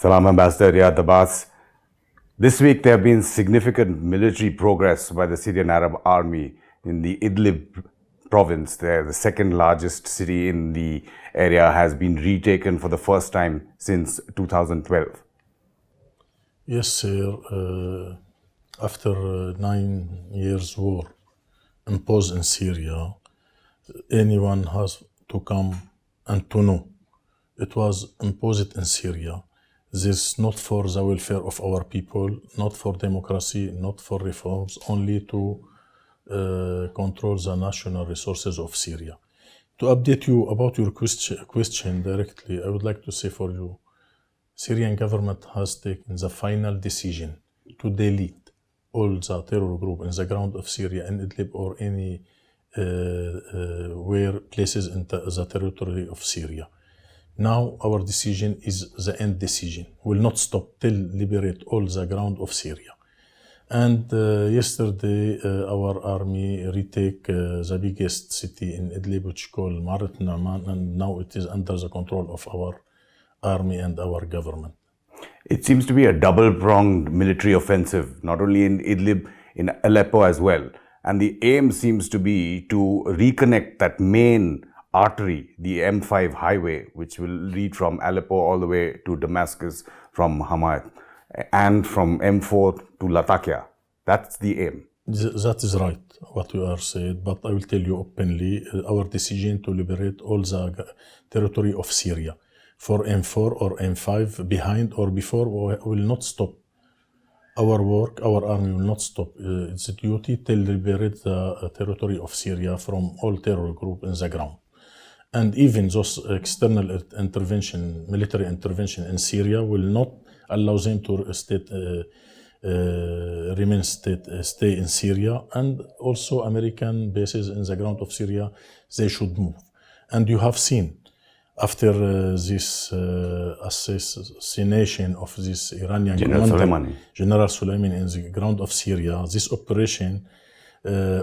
Salam, Ambassador Riyad Abbas. This week there have been significant military progress by the Syrian Arab Army in the Idlib province. There, the second largest city in the area has been retaken for the first time since 2012. Yes, sir. After 9 years war imposed in Syria, anyone has to come and to know it was imposed in Syria. This is not for the welfare of our people, not for democracy, not for reforms, only to control the national resources of Syria. To update you about your question directly, I would like to say for you, Syrian government has taken the final decision to delete all the terror group in the ground of Syria in Idlib or any where places in the territory of Syria. Now our decision is the end decision. Will not stop till liberate all the ground of Syria. And yesterday our army retake the biggest city in Idlib, which is called Marat Na'man, and now it is under the control of our army and our government. It seems to be a double-pronged military offensive, not only in Idlib, in Aleppo as well. And the aim seems to be to reconnect that main artery, the M5 highway, which will lead from Aleppo all the way to Damascus from Hamat, and from M4 to Latakia. That's the aim. That is right, what you are saying, but I will tell you openly, our decision to liberate all the territory of Syria for M4 or M5 behind or before will not stop. Our work, our army will not stop its duty till liberate the territory of Syria from all terror group in the ground. And even those external intervention, military intervention in Syria will not allow them to stay in Syria. And also American bases in the ground of Syria, they should move. And you have seen, after this assassination of this Iranian commander, General Soleimani in the ground of Syria, this operation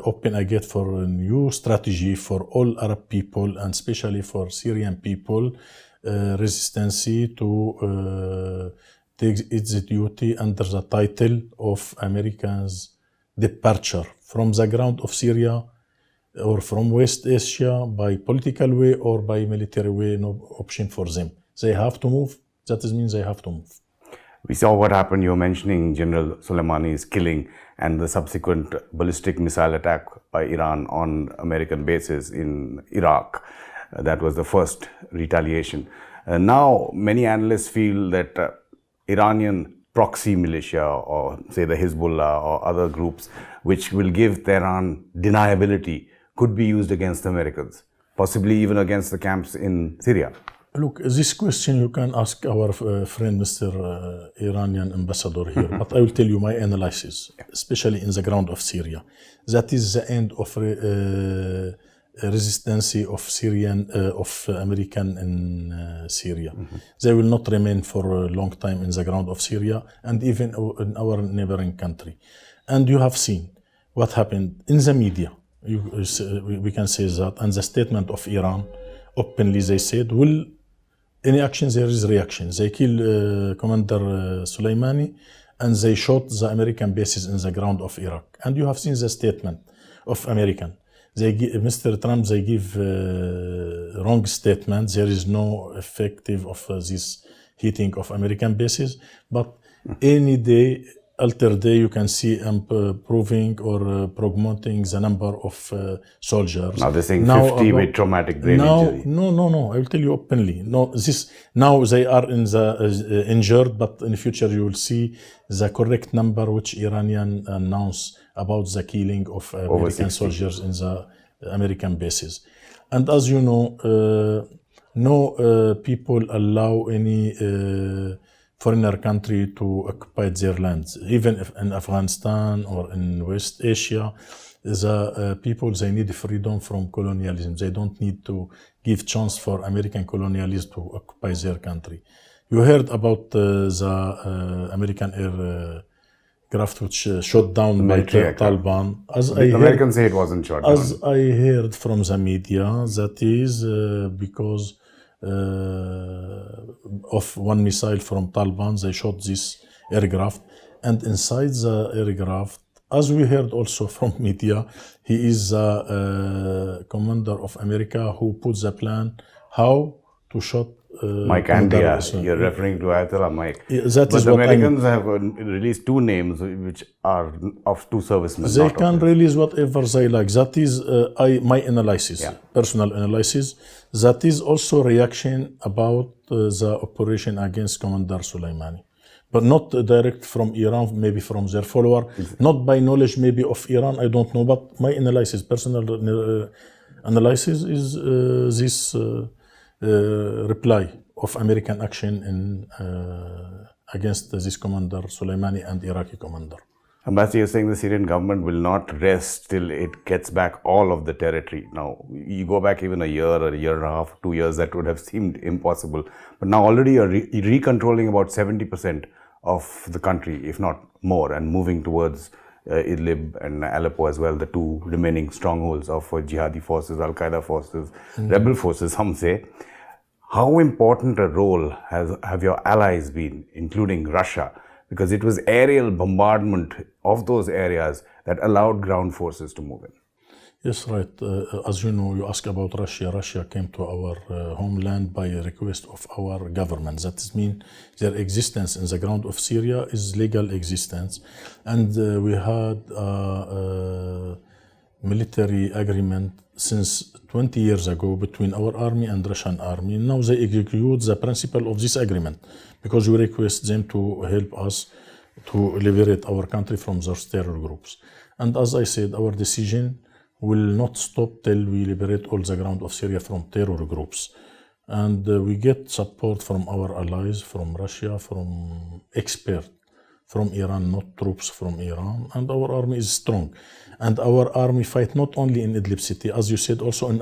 open a gate for a new strategy for all Arab people and especially for Syrian people, resistance to take its duty under the title of Americans' departure from the ground of Syria or from West Asia by political way or by military way, no option for them. They have to move. That means they have to move. We saw what happened. You were mentioning General Soleimani's killing and the subsequent ballistic missile attack by Iran on American bases in Iraq. That was the first retaliation. Now, many analysts feel that Iranian proxy militia, or say the Hezbollah or other groups, which will give Tehran deniability, could be used against Americans, possibly even against the camps in Syria. Look, this question you can ask our friend, Mr. Iranian ambassador here, but I will tell you my analysis, especially in the ground of Syria. That is the end of resistance of Syrian, of American in Syria. They will not remain for a long time in the ground of Syria and even in our neighboring country. And you have seen what happened in the media. We can say that, and the statement of Iran, openly they said, will any action, there is reaction. They kill Commander Soleimani and they shot the American bases in the ground of Iraq. And you have seen the statement of American. Mr. Trump, they give wrong statement. There is no effective of this hitting of American bases. But any day, alter day, you can see proving or promoting the number of soldiers. Now they're saying 50 with traumatic brain injury. No. I will tell you openly. No, now they are in the injured, but in the future you will see the correct number which Iranian announced about the killing of American soldiers in the American bases. And as you know, no people allow any foreigner country to occupy their lands. Even if in Afghanistan or in West Asia, the people, they need freedom from colonialism. They don't need to give chance for American colonialists to occupy their country. You heard about the American aircraft which shot down by the Taliban. The Americans say it wasn't shot down. As I heard from the media, that is because of one missile from Taliban. They shot this aircraft, and inside the aircraft, as we heard also from media, he is the commander of America who put the plan how to shoot Mike Commander Andrea, Ismail. you're referring to Ayatollah Mike. Yeah, that But is the what I mean. Americans have released two names which are of two servicemen. They not of can the- release whatever they like. That is my analysis, Yeah. personal analysis. That is also reaction about the operation against Commander Soleimani. But not direct from Iran, maybe from their follower, not by knowledge maybe of Iran, I don't know. But my analysis, personal analysis is this reply of American action in, against this commander Soleimani and Iraqi commander. Ambassador, you're saying the Syrian government will not rest till it gets back all of the territory. Now, you go back even a year and a half, 2 years, that would have seemed impossible. But now already you're recontrolling about 70% of the country, if not more, and moving towards Idlib and Aleppo as well, the two remaining strongholds of jihadi forces, Al-Qaeda forces, rebel forces, some say. How important a role have your allies been, including Russia? Because it was aerial bombardment of those areas that allowed ground forces to move in. Yes, right. As you know, you ask about Russia. Russia came to our homeland by a request of our government. That means their existence in the ground of Syria is legal existence. And we had a military agreement since 20 years ago between our army and Russian army. Now they execute the principle of this agreement because we request them to help us to liberate our country from those terror groups. And as I said, our decision will not stop till we liberate all the ground of Syria from terror groups. And we get support from our allies, from Russia, from experts from Iran, not troops from Iran. And our army is strong. And our army fight not only in Idlib city, as you said, also in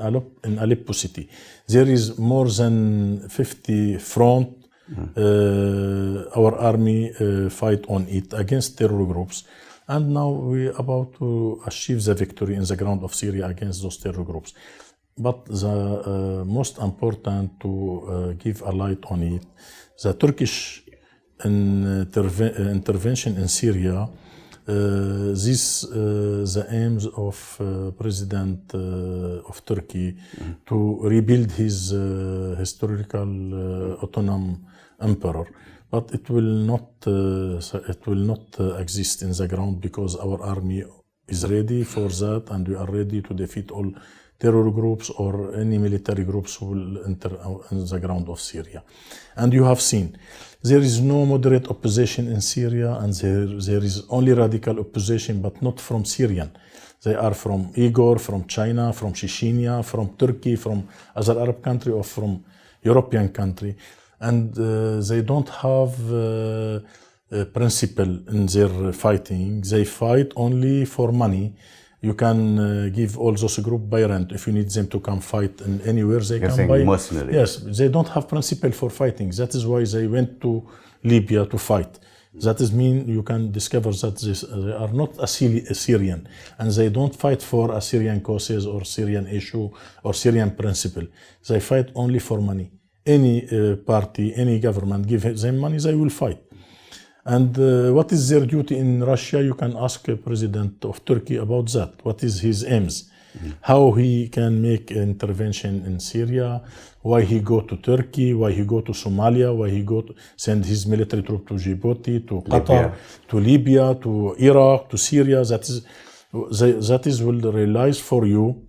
Aleppo city. There is more than 50 front. Our army fight on it against terror groups. And now we're about to achieve the victory in the ground of Syria against those terror groups. But the most important to give a light on it, the Turkish intervention in Syria, the aims of President of Turkey to rebuild his historical autonomous emperor. But it will not exist in the ground because our army is ready for that, and we are ready to defeat all terror groups or any military groups who will enter in the ground of Syria. And you have seen, there is no moderate opposition in Syria, and there is only radical opposition, but not from Syrian. They are from Uyghur, from China, from Chechnya, from Turkey, from other Arab country, or from European country. And they don't have principle in their fighting. They fight only for money. You can give all those groups by rent. If you need them to come fight in anywhere, they You're come saying by. mercenaries. Yes, they don't have principle for fighting. That is why they went to Libya to fight. That is mean you can discover that they are not a Syrian, and they don't fight for a Syrian causes or Syrian issue or Syrian principle. They fight only for money. Any party, any government give them money, they will fight. And what is their duty in Russia? You can ask a president of Turkey about that. What is his aims? How he can make intervention in Syria? Why he go to Turkey? Why he go to Somalia? Why he go to send his military troop to Djibouti, to Qatar, to Libya, to Iraq, to Syria? That is will realize for you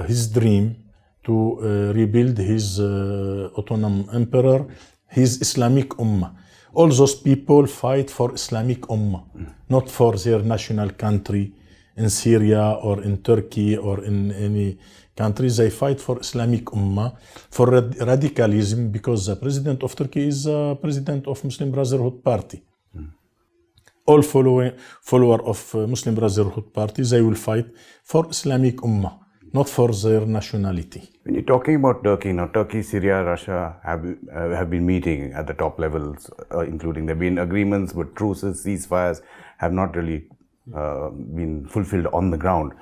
his dream to rebuild his autonomous emperor, his Islamic Ummah. All those people fight for Islamic Ummah, not for their national country in Syria or in Turkey or in any country. They fight for Islamic Ummah, for radicalism, because the president of Turkey is the president of Muslim Brotherhood Party. All follower of Muslim Brotherhood Party, they will fight for Islamic Ummah, not for their nationality. When you're talking about Turkey, now Turkey, Syria, Russia have been meeting at the top levels, including there have been agreements, but truces, ceasefires have not really been fulfilled on the ground.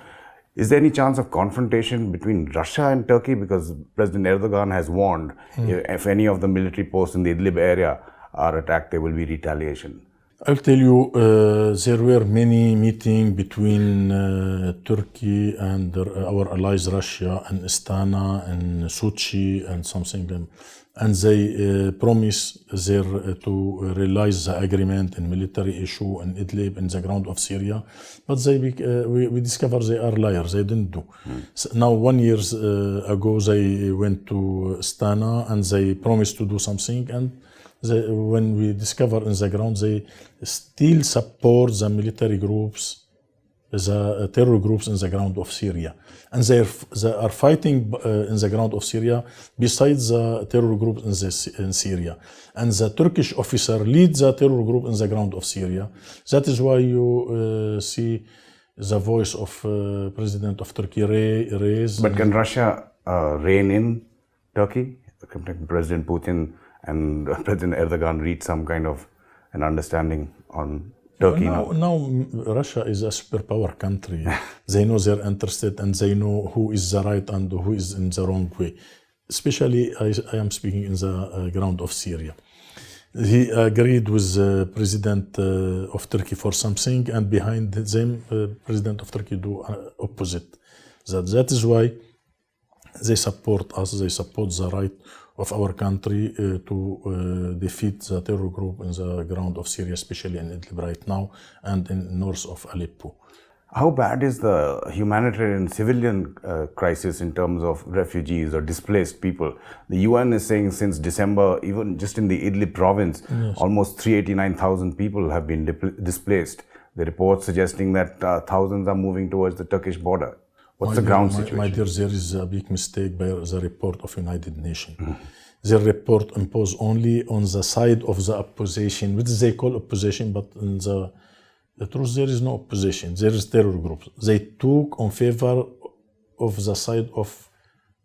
Is there any chance of confrontation between Russia and Turkey? Because President Erdogan has warned if any of the military posts in the Idlib area are attacked, there will be retaliation. I'll tell you, there were many meetings between Turkey and our allies Russia and Astana and Sochi and something, and they promise there to realize the agreement in military issue in Idlib in the ground of Syria, but we discover they are liars. They didn't do. So now 1 year ago they went to Astana and they promised to do something, and when we discover in the ground, they still support the military groups, the terror groups in the ground of Syria. And they are fighting in the ground of Syria besides the terror groups in Syria. And the Turkish officer leads the terror group in the ground of Syria. That is why you see the voice of President of Turkey raised. But can Russia rein in Turkey? Can President Putin and President Erdogan reach some kind of an understanding on Turkey now? Now Russia is a superpower country. They know they're interested and they know who is the right and who is in the wrong way. Especially, I am speaking in the ground of Syria. He agreed with the President of Turkey for something, and behind them, President of Turkey do opposite. That is why they support us. They support the right of our country to defeat the terror group in the ground of Syria, especially in Idlib right now and in north of Aleppo. How bad is the humanitarian civilian crisis in terms of refugees or displaced people? The UN is saying since December, even just in the Idlib province, almost 389,000 people have been displaced. The report suggesting that thousands are moving towards the Turkish border. What's the ground situation? My dear, there is a big mistake by the report of United Nations. The report imposed only on the side of the opposition, which they call opposition, but in the truth there is no opposition. There is terror groups. They took on favor of the side of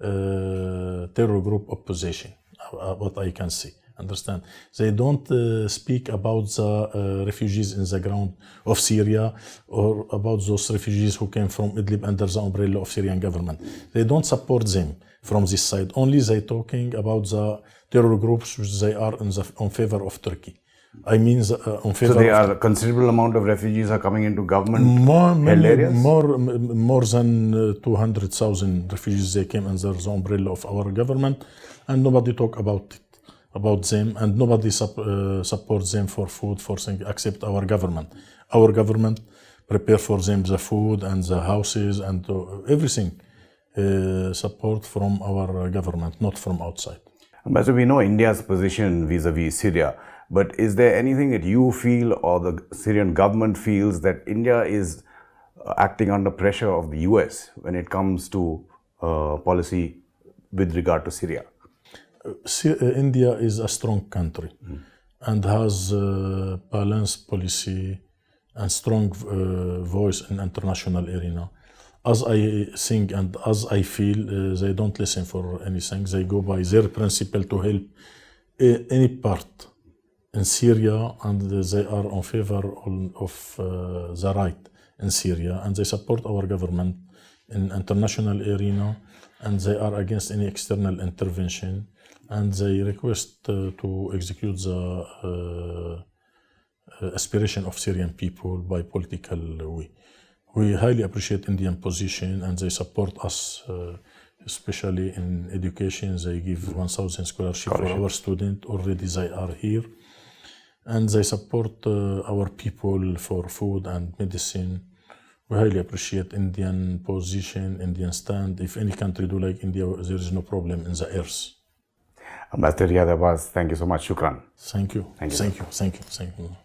terror group opposition, what I can see. Understand? They don't speak about the refugees in the ground of Syria or about those refugees who came from Idlib under the umbrella of Syrian government. They don't support them from this side. Only they talking about the terror groups which they are on favor of Turkey. I mean, on favor. So they are a considerable amount of refugees are coming into government-held areas? More than 200,000 refugees, they came under the umbrella of our government, and nobody talk about them, and nobody supports them for food, for things, except our government. Our government prepare for them the food and the houses and everything. Support from our government, not from outside. But so we know India's position vis-a-vis Syria, but is there anything that you feel or the Syrian government feels that India is acting under pressure of the US when it comes to policy with regard to Syria? India is a strong country and has balanced policy and strong voice in international arena. As I think and as I feel, they don't listen for anything. They go by their principle to help any part in Syria, and they are in favor of the right in Syria, and they support our government in international arena, and they are against any external intervention, and they request to execute the aspiration of Syrian people by political way. We highly appreciate Indian position, and they support us, especially in education. They give 1,000 scholarship for our students. Already they are here. And they support our people for food and medicine. We highly appreciate Indian position, Indian stand. If any country do like India, there is no problem in the earth. Ambassador Riyad Abbas, thank you so much. Shukran. Thank you. Thank you. Thank you. Thank you. Thank you.